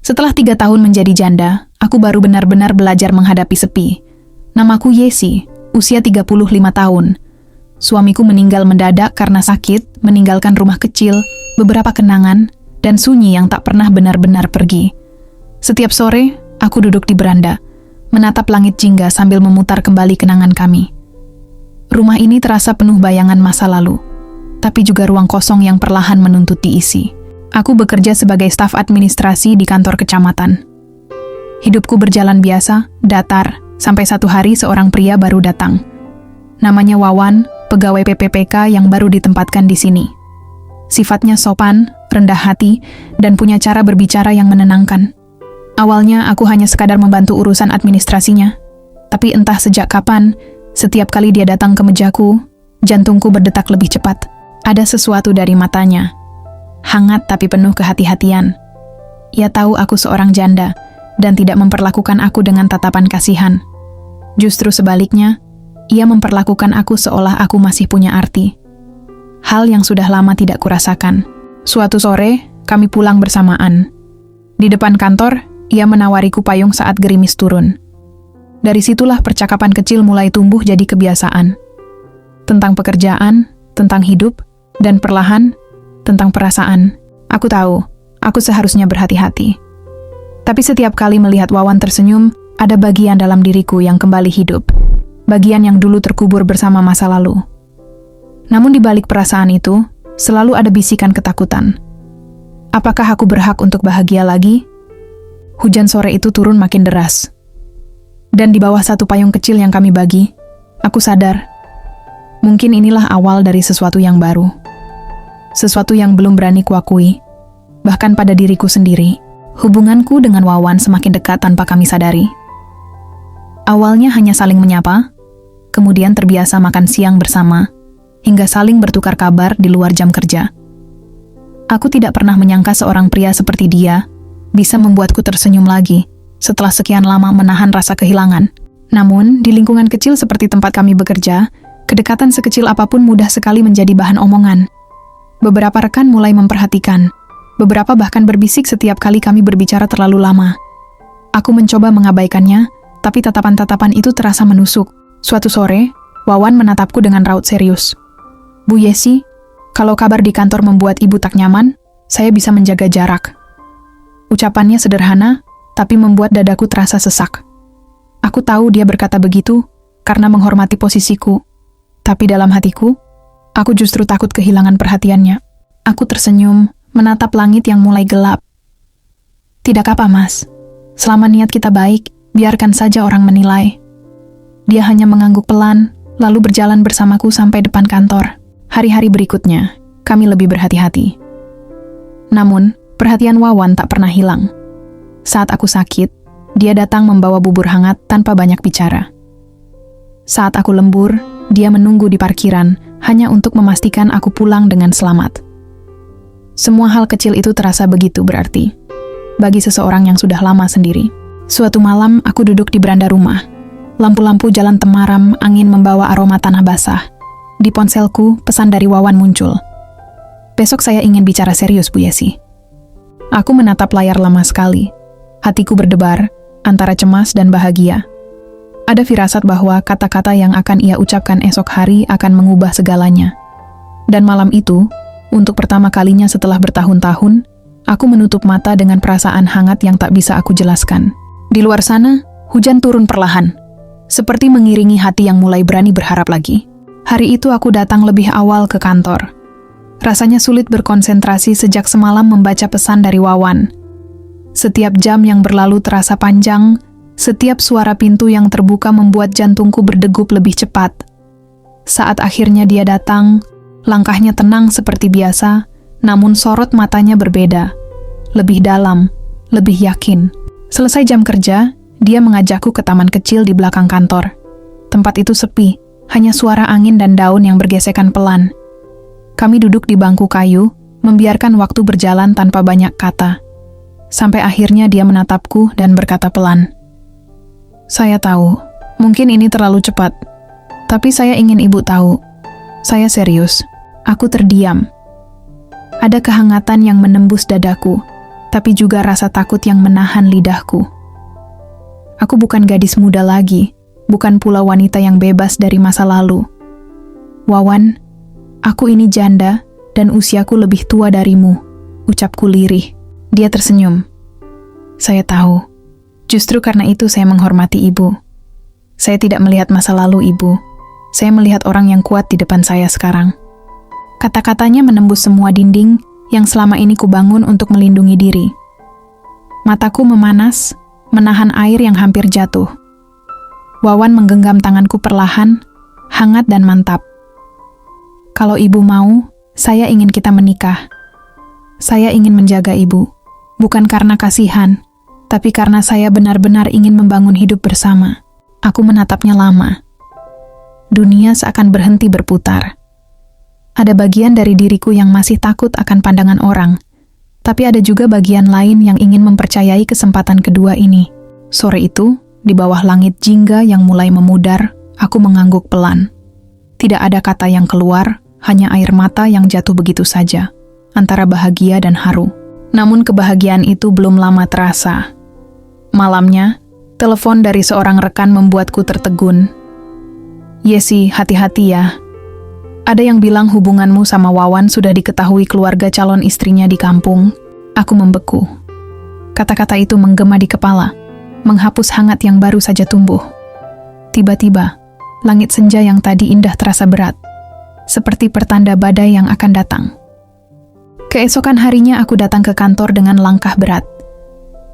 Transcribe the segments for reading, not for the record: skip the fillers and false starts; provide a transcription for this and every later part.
Setelah 3 tahun menjadi janda, aku baru benar-benar belajar menghadapi sepi. Namaku Yesi, usia 35 tahun. Suamiku meninggal mendadak karena sakit, meninggalkan rumah kecil, beberapa kenangan, dan sunyi yang tak pernah benar-benar pergi. Setiap sore, aku duduk di beranda, menatap langit jingga sambil memutar kembali kenangan kami. Rumah ini terasa penuh bayangan masa lalu, tapi juga ruang kosong yang perlahan menuntut diisi. Aku bekerja sebagai staf administrasi di kantor kecamatan. Hidupku berjalan biasa, datar, sampai satu hari seorang pria baru datang. Namanya Wawan, pegawai PPPK yang baru ditempatkan di sini. Sifatnya sopan, rendah hati, dan punya cara berbicara yang menenangkan. Awalnya aku hanya sekadar membantu urusan administrasinya, tapi entah sejak kapan, setiap kali dia datang ke mejaku, jantungku berdetak lebih cepat. Ada sesuatu dari matanya. Hangat tapi penuh kehati-hatian. Ia tahu aku seorang janda dan tidak memperlakukan aku dengan tatapan kasihan. Justru sebaliknya, ia memperlakukan aku seolah aku masih punya arti. Hal yang sudah lama tidak kurasakan. Suatu sore, kami pulang bersamaan. Di depan kantor, ia menawariku payung saat gerimis turun. Dari situlah percakapan kecil mulai tumbuh jadi kebiasaan. Tentang pekerjaan, tentang hidup, dan perlahan, tentang perasaan. Aku tahu, aku seharusnya berhati-hati. Tapi setiap kali melihat Wawan tersenyum, ada bagian dalam diriku yang kembali hidup. Bagian yang dulu terkubur bersama masa lalu. Namun di balik perasaan itu, selalu ada bisikan ketakutan. Apakah aku berhak untuk bahagia lagi? Hujan sore itu turun makin deras. Dan di bawah satu payung kecil yang kami bagi, aku sadar, mungkin inilah awal dari sesuatu yang baru. Sesuatu yang belum berani kuakui, bahkan pada diriku sendiri. Hubunganku dengan Wawan semakin dekat tanpa kami sadari. Awalnya hanya saling menyapa, kemudian terbiasa makan siang bersama, hingga saling bertukar kabar di luar jam kerja. Aku tidak pernah menyangka seorang pria seperti dia bisa membuatku tersenyum lagi setelah sekian lama menahan rasa kehilangan. Namun, di lingkungan kecil seperti tempat kami bekerja, kedekatan sekecil apapun mudah sekali menjadi bahan omongan. Beberapa rekan mulai memperhatikan, beberapa bahkan berbisik setiap kali kami berbicara terlalu lama. Aku mencoba mengabaikannya, tapi tatapan-tatapan itu terasa menusuk. Suatu sore, Wawan menatapku dengan raut serius. "Bu Yesi, kalau kabar di kantor membuat ibu tak nyaman, saya bisa menjaga jarak." Ucapannya sederhana, tapi membuat dadaku terasa sesak. Aku tahu dia berkata begitu karena menghormati posisiku, tapi dalam hatiku, aku justru takut kehilangan perhatiannya. Aku tersenyum, menatap langit yang mulai gelap. "Tidak apa, Mas. Selama niat kita baik, biarkan saja orang menilai." Dia hanya mengangguk pelan, lalu berjalan bersamaku sampai depan kantor. Hari-hari berikutnya, kami lebih berhati-hati. Namun, perhatian Wawan tak pernah hilang. Saat aku sakit, dia datang membawa bubur hangat tanpa banyak bicara. Saat aku lembur, dia menunggu di parkiran hanya untuk memastikan aku pulang dengan selamat. Semua hal kecil itu terasa begitu berarti bagi seseorang yang sudah lama sendiri. Suatu malam, aku duduk di beranda rumah. Lampu-lampu jalan temaram, angin membawa aroma tanah basah. Di ponselku, pesan dari Wawan muncul. "Besok saya ingin bicara serius, Bu Yesi." Aku menatap layar lama sekali. Hatiku berdebar, antara cemas dan bahagia. Ada firasat bahwa kata-kata yang akan ia ucapkan esok hari akan mengubah segalanya. Dan malam itu, untuk pertama kalinya setelah bertahun-tahun, aku menutup mata dengan perasaan hangat yang tak bisa aku jelaskan. Di luar sana, hujan turun perlahan, seperti mengiringi hati yang mulai berani berharap lagi. Hari itu aku datang lebih awal ke kantor. Rasanya sulit berkonsentrasi sejak semalam membaca pesan dari Wawan. Setiap jam yang berlalu terasa panjang, setiap suara pintu yang terbuka membuat jantungku berdegup lebih cepat. Saat akhirnya dia datang, langkahnya tenang seperti biasa, namun sorot matanya berbeda. Lebih dalam, lebih yakin. Selesai jam kerja, dia mengajakku ke taman kecil di belakang kantor. Tempat itu sepi, hanya suara angin dan daun yang bergesekan pelan. Kami duduk di bangku kayu, membiarkan waktu berjalan tanpa banyak kata. Sampai akhirnya dia menatapku dan berkata pelan, "Saya tahu, mungkin ini terlalu cepat, tapi saya ingin ibu tahu. Saya serius." Aku terdiam. Ada kehangatan yang menembus dadaku. tapi juga rasa takut yang menahan lidahku. Aku bukan gadis muda lagi, bukan pula wanita yang bebas dari masa lalu. Wawan, aku ini janda dan usiaku lebih tua darimu, ucapku lirih. Dia tersenyum. Saya tahu, justru karena itu saya menghormati ibu. Saya tidak melihat masa lalu ibu. Saya melihat orang yang kuat di depan saya sekarang. Kata-katanya menembus semua dinding yang selama ini kubangun untuk melindungi diri. Mataku memanas, menahan air yang hampir jatuh. Wawan menggenggam tanganku perlahan, hangat dan mantap. Kalau ibu mau, saya ingin kita menikah. Saya ingin menjaga ibu, bukan karena kasihan, tapi karena saya benar-benar ingin membangun hidup bersama. Aku menatapnya lama. Dunia seakan berhenti berputar. Ada bagian dari diriku yang masih takut akan pandangan orang, tapi ada juga bagian lain yang ingin mempercayai kesempatan kedua ini. Sore itu, di bawah langit jingga yang mulai memudar, aku mengangguk pelan. Tidak ada kata yang keluar, hanya air mata yang jatuh begitu saja, antara bahagia dan haru. Namun kebahagiaan itu belum lama terasa. Malamnya, telepon dari seorang rekan membuatku tertegun. Yesi, hati-hati ya. Ada yang bilang hubunganmu sama Wawan sudah diketahui keluarga calon istrinya di kampung. Aku membeku. Kata-kata itu menggema di kepala, menghapus hangat yang baru saja tumbuh. Tiba-tiba, langit senja yang tadi indah terasa berat, seperti pertanda badai yang akan datang. Keesokan harinya aku datang ke kantor dengan langkah berat.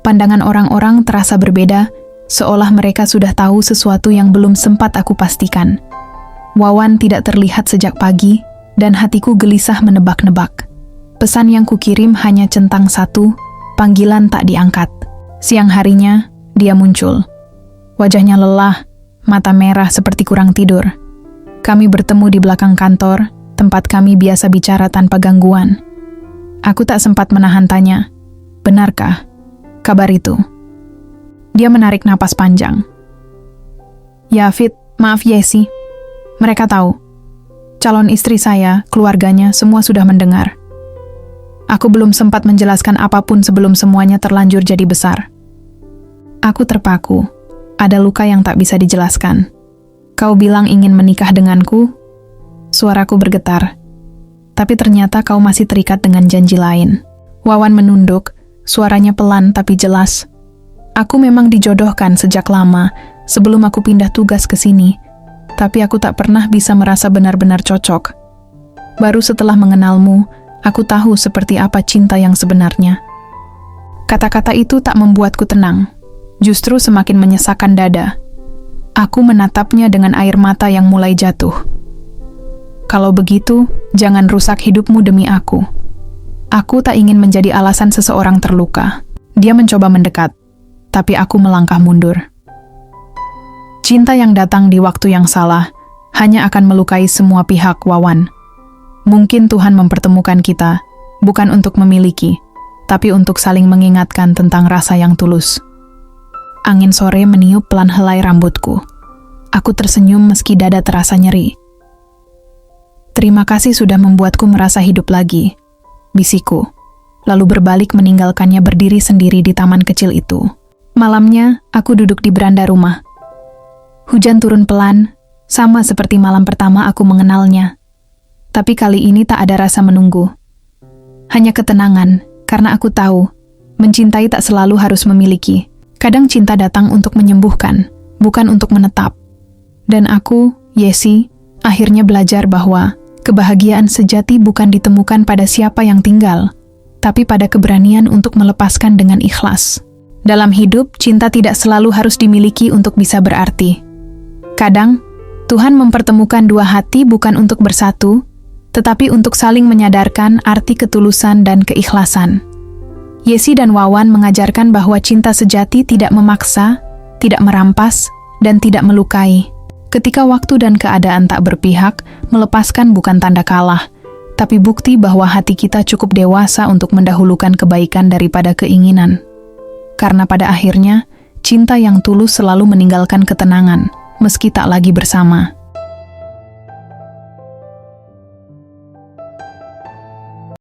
Pandangan orang-orang terasa berbeda, seolah mereka sudah tahu sesuatu yang belum sempat aku pastikan. Wawan tidak terlihat sejak pagi, dan hatiku gelisah menebak-nebak. Pesan yang kukirim hanya centang satu, panggilan tak diangkat. Siang harinya, dia muncul. Wajahnya lelah, mata merah seperti kurang tidur. Kami bertemu di belakang kantor, tempat kami biasa bicara tanpa gangguan. Aku tak sempat menahan tanya, benarkah kabar itu? Dia menarik napas panjang. Ya, Fit, maaf Yesi. Mereka tahu. Calon istri saya, keluarganya, semua sudah mendengar. Aku belum sempat menjelaskan apapun sebelum semuanya terlanjur jadi besar. Aku terpaku. Ada luka yang tak bisa dijelaskan. Kau bilang ingin menikah denganku? Suaraku bergetar. Tapi ternyata kau masih terikat dengan janji lain. Wawan menunduk, suaranya pelan tapi jelas. Aku memang dijodohkan sejak lama, sebelum aku pindah tugas ke sini. Tapi aku tak pernah bisa merasa benar-benar cocok. Baru setelah mengenalmu, aku tahu seperti apa cinta yang sebenarnya. Kata-kata itu tak membuatku tenang, justru semakin menyesakkan dada. Aku menatapnya dengan air mata yang mulai jatuh. Kalau begitu, jangan rusak hidupmu demi aku. Aku tak ingin menjadi alasan seseorang terluka. Dia mencoba mendekat, tapi aku melangkah mundur. Cinta yang datang di waktu yang salah hanya akan melukai semua pihak, Wawan. Mungkin Tuhan mempertemukan kita, bukan untuk memiliki, tapi untuk saling mengingatkan tentang rasa yang tulus. Angin sore meniup pelan helai rambutku. Aku tersenyum meski dada terasa nyeri. Terima kasih sudah membuatku merasa hidup lagi, bisikku, lalu berbalik meninggalkannya berdiri sendiri di taman kecil itu. Malamnya, aku duduk di beranda rumah. Hujan turun pelan, sama seperti malam pertama aku mengenalnya. Tapi kali ini tak ada rasa menunggu. Hanya ketenangan, karena aku tahu, mencintai tak selalu harus memiliki. Kadang cinta datang untuk menyembuhkan, bukan untuk menetap. Dan aku, Yesi, akhirnya belajar bahwa kebahagiaan sejati bukan ditemukan pada siapa yang tinggal, tapi pada keberanian untuk melepaskan dengan ikhlas. Dalam hidup, cinta tidak selalu harus dimiliki untuk bisa berarti. Kadang, Tuhan mempertemukan dua hati bukan untuk bersatu, tetapi untuk saling menyadarkan arti ketulusan dan keikhlasan. Yesi dan Wawan mengajarkan bahwa cinta sejati tidak memaksa, tidak merampas, dan tidak melukai. Ketika waktu dan keadaan tak berpihak, melepaskan bukan tanda kalah, tapi bukti bahwa hati kita cukup dewasa untuk mendahulukan kebaikan daripada keinginan. Karena pada akhirnya, cinta yang tulus selalu meninggalkan ketenangan, meski tak lagi bersama.